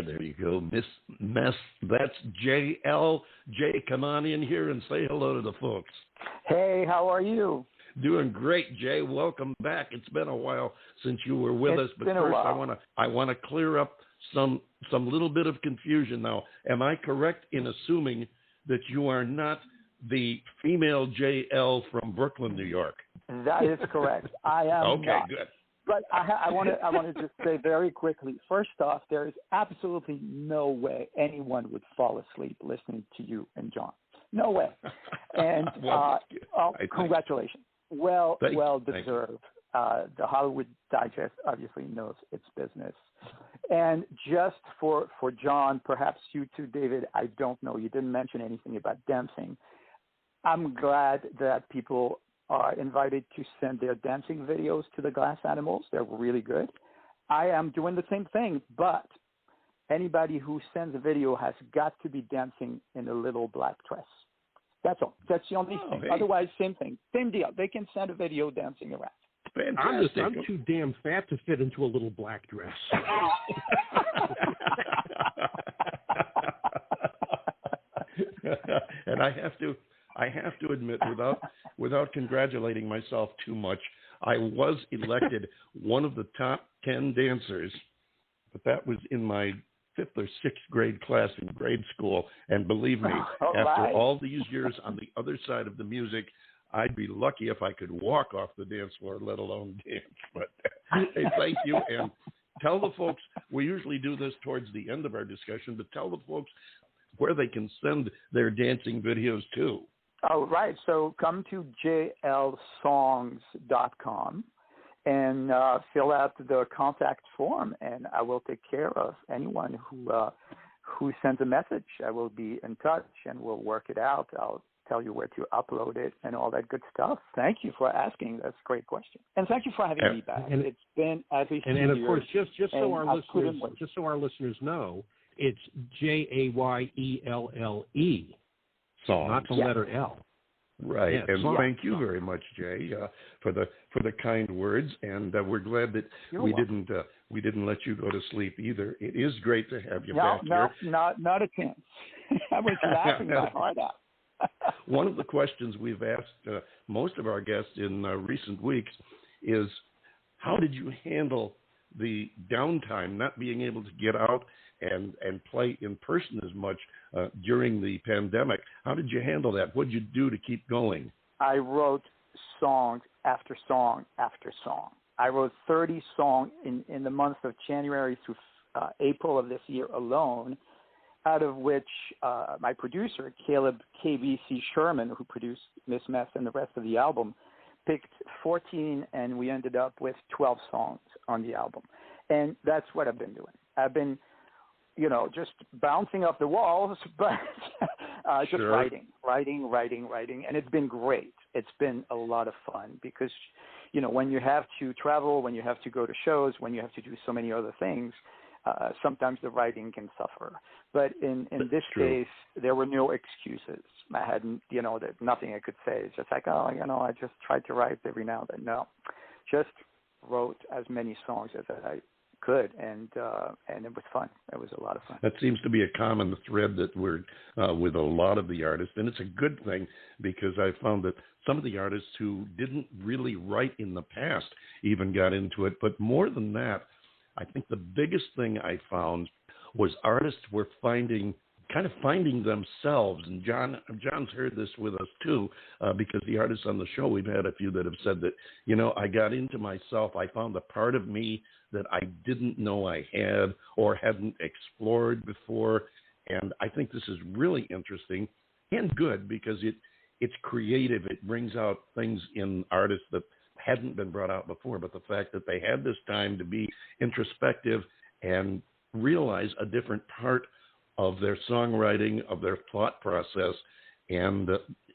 there you go. Miss Mess. That's Jay Elle. Jay, come on in here and say hello to the folks. Hey, how are you? Doing great, Jay. Welcome back. It's been a while since you were with us, but first I want to clear up some little bit of confusion now. Am I correct in assuming that you are not the female Jay Elle from Brooklyn, New York? That is correct. I am. Okay, not. Good. But I want to just say very quickly, first off, there is absolutely no way anyone would fall asleep listening to you and John. No way. And congratulations. Well deserved. The Hollywood Digest obviously knows its business. And just for John, perhaps you too, David, I don't know. You didn't mention anything about dancing. I'm glad that people are invited to send their dancing videos to the Glass Animals. They're really good. I am doing the same thing, but anybody who sends a video has got to be dancing in a little black dress. That's all. That's the only thing. Hey. Otherwise, same thing. Same deal. They can send a video dancing around. Fantastic. I'm too damn fat to fit into a little black dress. And I have to admit, without congratulating myself too much, I was elected one of the top 10 dancers, but that was in my 5th or 6th grade class in grade school. And believe me, after all these years on the other side of the music, I'd be lucky if I could walk off the dance floor, let alone dance. But hey, thank you. And tell the folks, we usually do this towards the end of our discussion, but tell the folks where they can send their dancing videos to. Oh, right. So come to jlsongs.com and fill out the contact form, and I will take care of anyone who sends a message. I will be in touch, and we'll work it out. I'll tell you where to upload it and all that good stuff. Thank you for asking. That's a great question. And thank you for having me back. And it's been at least 2 years. And of course, just so our listeners know, it's JAYELLE. Songs. Not the letter L. Right, yeah, and thank you very much, Jay, for the kind words, and we're glad that we didn't let you go to sleep either. It is great to have you back here. No, not a chance. I was laughing my heart out. One of the questions we've asked most of our guests in recent weeks is, how did you handle the downtime, not being able to get out and play in person as much during the pandemic? How did you handle that? What did you do to keep going? I wrote song after song after song. I wrote 30 songs in the months of January through April of this year alone, out of which my producer, Caleb KBC Sherman, who produced Miss Mess and the rest of the album, picked 14, and we ended up with 12 songs on the album. And that's what I've been doing. I've been, just bouncing off the walls, but just writing. And it's been great. It's been a lot of fun because, when you have to travel, when you have to go to shows, when you have to do so many other things, sometimes the writing can suffer. But in this case, there were no excuses. I hadn't, there's nothing I could say. It's just like, I just tried to write every now and then. No, just wrote as many songs as I could, and it was fun. It was a lot of fun. That seems to be a common thread that we're with a lot of the artists, and it's a good thing because I found that some of the artists who didn't really write in the past even got into it. But more than that, I think the biggest thing I found was artists were finding themselves, and John's heard this with us too, because the artists on the show, we've had a few that have said that, I got into myself. I found a part of me that I didn't know I had or hadn't explored before, and I think this is really interesting and good because it's creative. It brings out things in artists that hadn't been brought out before, but the fact that they had this time to be introspective and realize a different part of their songwriting, of their thought process, and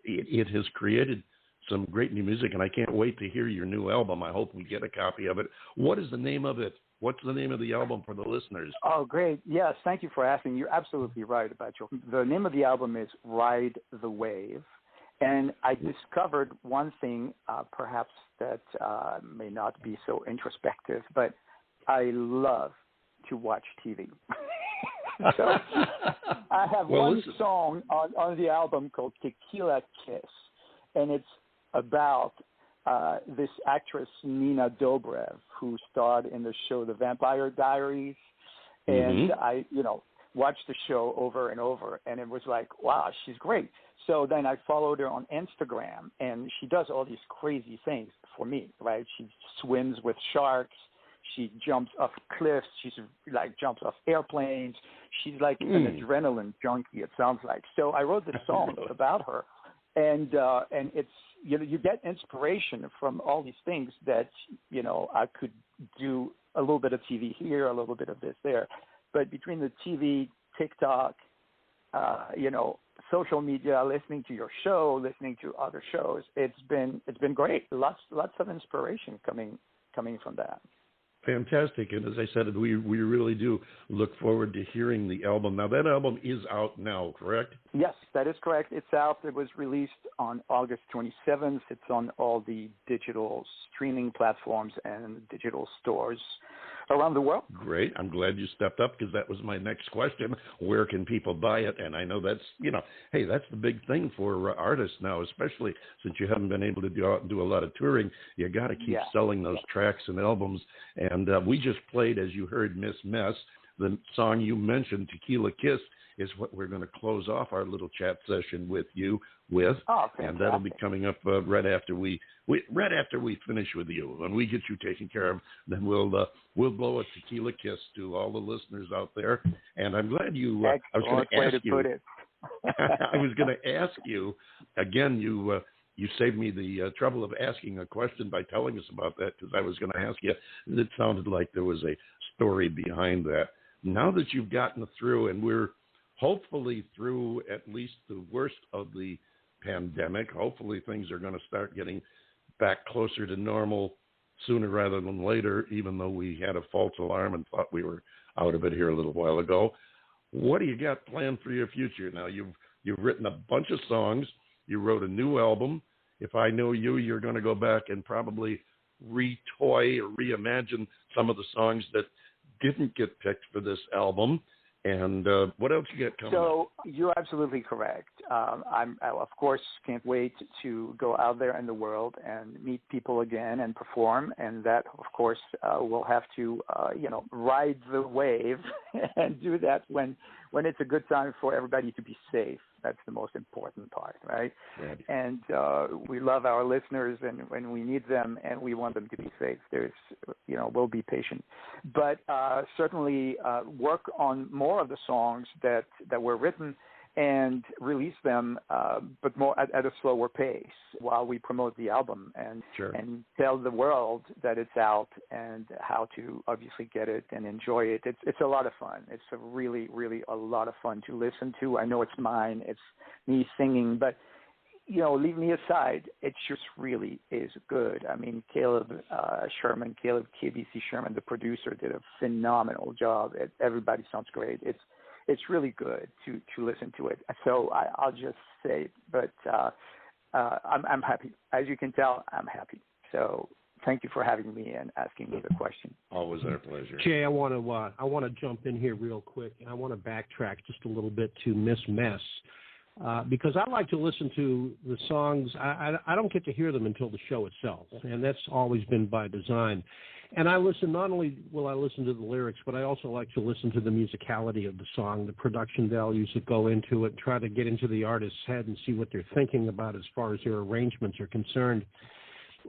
it has created some great new music, and I can't wait to hear your new album. I hope we get a copy of it. What is the name of it? What's the name of the album for the listeners? Oh, great. Yes, thank you for asking. You're absolutely right about you. The name of the album is Ride the Wave, and I discovered one thing, perhaps that may not be so introspective, but I love to watch TV. So I have one song on the album called Tequila Kiss, and it's about this actress Nina Dobrev, who starred in the show The Vampire Diaries, and I, watched the show over and over, and it was like, wow, she's great. So then I followed her on Instagram, and she does all these crazy things for me, right? She swims with sharks. She jumps off cliffs. She's like jumps off airplanes. She's like an adrenaline junkie, it sounds like. So I wrote this song about her, and it's you get inspiration from all these things that I could do a little bit of TV here, a little bit of this there, but between the TV, TikTok, social media, listening to your show, listening to other shows, it's been great. Lots of inspiration coming from that. Fantastic. And as I said, we really do look forward to hearing the album. Now, that album is out now, correct? Yes, that is correct. It's out. It was released on August 27th. It's on all the digital streaming platforms and digital stores around the world. Great. I'm glad you stepped up, because that was my next question. Where can people buy it? And I know that's, hey, that's the big thing for artists now, especially since you haven't been able to do a lot of touring. You got to keep selling those tracks and albums. And we just played, as you heard, Miss Mess. The song you mentioned, Tequila Kiss, is what we're going to close off our little chat session with you with. Oh, and that'll be coming up right after we finish with you. When we get you taken care of, then we'll blow a tequila kiss to all the listeners out there. And I'm glad you. I was going to ask you. I was going to ask you again. You saved me the trouble of asking a question by telling us about that, because I was going to ask you. It sounded like there was a story behind that. Now that you've gotten through, and we're hopefully through at least the worst of the pandemic, hopefully things are going to start getting back closer to normal sooner rather than later, even though we had a false alarm and thought we were out of it here a little while ago. What do you got planned for your future? Now, you've written a bunch of songs. You wrote a new album. If I know you, you're going to go back and probably retoy or reimagine some of the songs that didn't get picked for this album. And what else you got coming up? So you're absolutely correct. I, of course, can't wait to go out there in the world and meet people again and perform. And that, of course, we'll have to, ride the wave and do that when it's a good time for everybody to be safe. That's the most important part, right? And we love our listeners, and when we need them, and we want them to be safe. We'll be patient, but certainly work on more of the songs that were written and release them, but more at a slower pace while we promote the album and tell the world that it's out and how to obviously get it and enjoy it. It's a lot of fun. It's a really, really a lot of fun to listen to. I know it's mine. It's me singing, but leave me aside. It just really is good. I mean, Caleb KBC Sherman, the producer, did a phenomenal job. Everybody sounds great. It's really good to listen to it. So I'll just say, but I'm happy. As you can tell, I'm happy. So thank you for having me and asking me the question. Always our pleasure. Jay, I want to jump in here real quick. I want to backtrack just a little bit to Miss Mess. Because I like to listen to the songs. I don't get to hear them until the show itself, and that's always been by design. And I listen, not only will I listen to the lyrics, but I also like to listen to the musicality of the song, the production values that go into it, try to get into the artist's head and see what they're thinking about as far as their arrangements are concerned.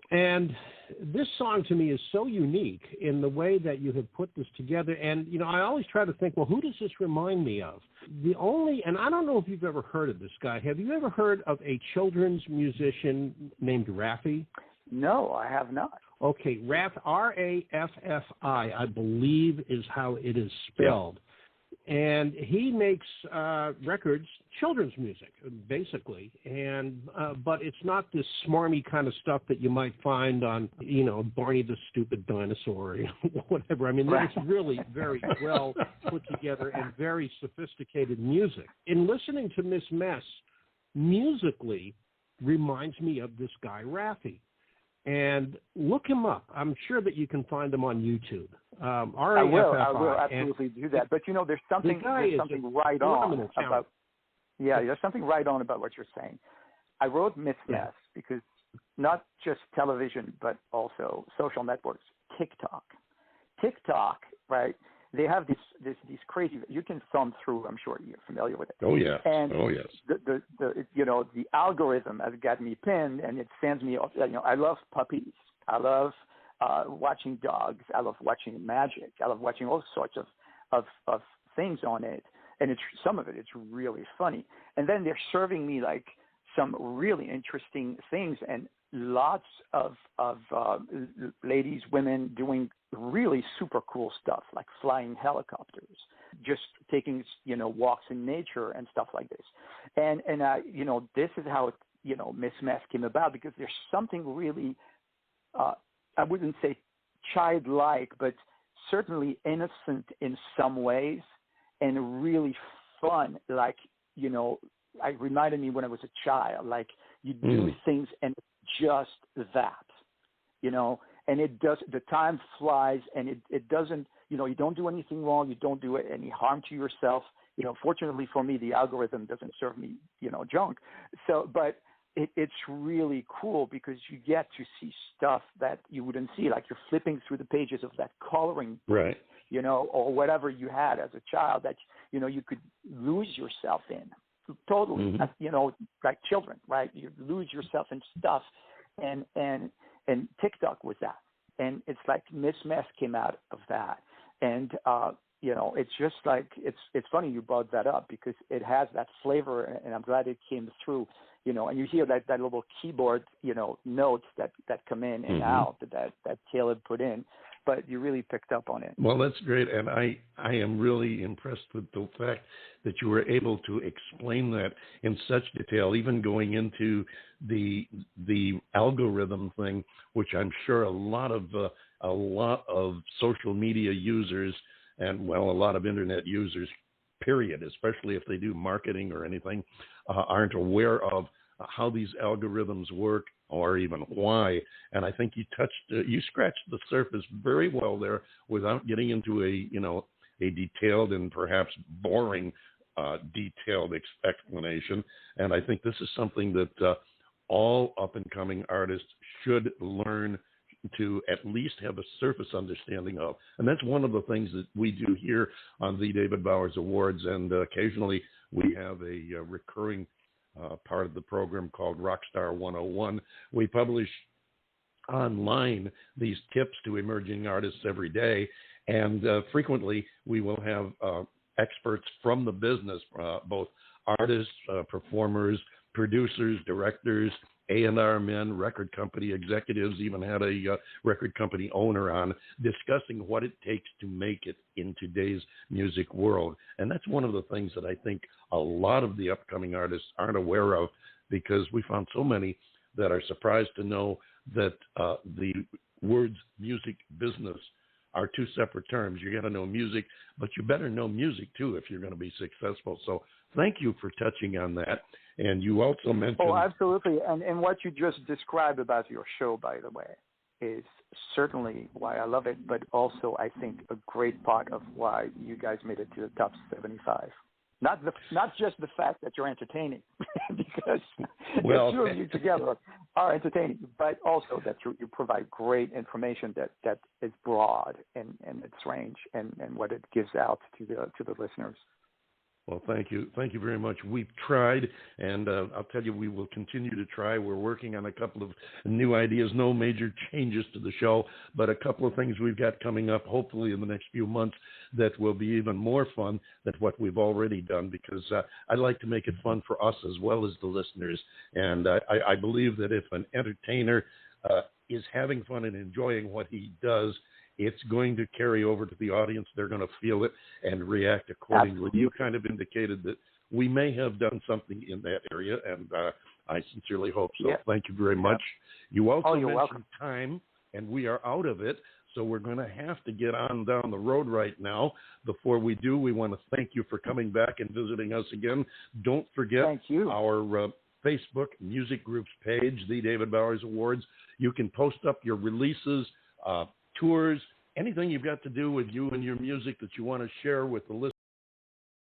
And this song to me is so unique in the way that you have put this together. And, I always try to think, well, who does this remind me of? And I don't know if you've ever heard of this guy. Have you ever heard of a children's musician named Raffi? No, I have not. Okay, Raffi, I believe is how it is spelled. Yeah. And he makes records, children's music, basically. And but it's not this smarmy kind of stuff that you might find on, Barney the Stupid Dinosaur or whatever. I mean, it's really very well put together and very sophisticated music. In listening to Miss Mess, musically reminds me of this guy, Raffi. and look him up. I'm sure that you can find him on YouTube. I will absolutely do that. But there's something right on about. Yeah, there's something right on about what you're saying. I wrote Miss Mess because not just television, but also social networks, TikTok, right? They have these crazy. You can thumb through. I'm sure you're familiar with it. Oh yeah. And oh yes. The algorithm has got me pinned, and it sends me. I love puppies. I love watching dogs. I love watching magic. I love watching all sorts of things on it. And some of it's really funny. And then they're serving me like some really interesting things and lots of ladies, women doing really super cool stuff like flying helicopters, just taking walks in nature and stuff like this. And this is how Miss Mess came about, because there's something really I wouldn't say childlike, but certainly innocent in some ways, and really fun. Like it reminded me when I was a child. Like you do things and just that, and it does. The time flies, and it doesn't. You don't do anything wrong. You don't do any harm to yourself. Fortunately for me, the algorithm doesn't serve me, junk. So, but it's really cool because you get to see stuff that you wouldn't see. Like you're flipping through the pages of that coloring book, right? Or whatever you had as a child that you could lose yourself in. Totally, like children, right? You lose yourself in stuff, and TikTok was that, and it's like Miss Mess came out of that, and it's just like it's funny you brought that up because it has that flavor, and I'm glad it came through, and you hear that little keyboard, notes that come in and out that Caleb put in. But you really picked up on it. Well, that's great, and I am really impressed with the fact that you were able to explain that in such detail, even going into the algorithm thing, which I'm sure a lot of social media users and a lot of internet users, period, especially if they do marketing or anything, aren't aware of how these algorithms work, or even why. And I think you scratched the surface very well there without getting into a detailed and perhaps boring detailed explanation. And I think this is something that all up-and-coming artists should learn to at least have a surface understanding of. And that's one of the things that we do here on the David Bowers Awards. And occasionally we have a recurring part of the program called Rockstar 101. We publish online these tips to emerging artists every day, and frequently we will have experts from the business, both artists, performers, producers, directors, A&R men, record company executives, even had a record company owner on, discussing what it takes to make it in today's music world. And that's one of the things that I think a lot of the upcoming artists aren't aware of, because we found so many that are surprised to know that the words music business are two separate terms. You got to know music, but you better know music too if you're going to be successful. So thank you for touching on that. And you also mentioned... Oh, absolutely. And what you just described about your show, by the way, is certainly why I love it, but also I think a great part of why you guys made it to the top 75. Not just the fact that you're entertaining, because the two of you together are entertaining, but also that you provide great information that is broad and its range and what it gives out to the listeners. Well, thank you. Thank you very much. We've tried, and I'll tell you, we will continue to try. We're working on a couple of new ideas, no major changes to the show, but a couple of things we've got coming up, hopefully in the next few months, that will be even more fun than what we've already done, because I like to make it fun for us as well as the listeners. And I believe that if an entertainer is having fun and enjoying what he does, it's going to carry over to the audience. They're going to feel it and react accordingly. Absolutely. You kind of indicated that we may have done something in that area, and I sincerely hope so. Yeah. Thank you very much. You also mentioned welcome. Time, and we are out of it, so we're going to have to get on down the road right now. Before we do, we want to thank you for coming back and visiting us again. Don't forget our Facebook Music Groups page, The David Bowers Awards. You can post up your releases, tours, anything you've got to do with you and your music that you want to share with the listeners.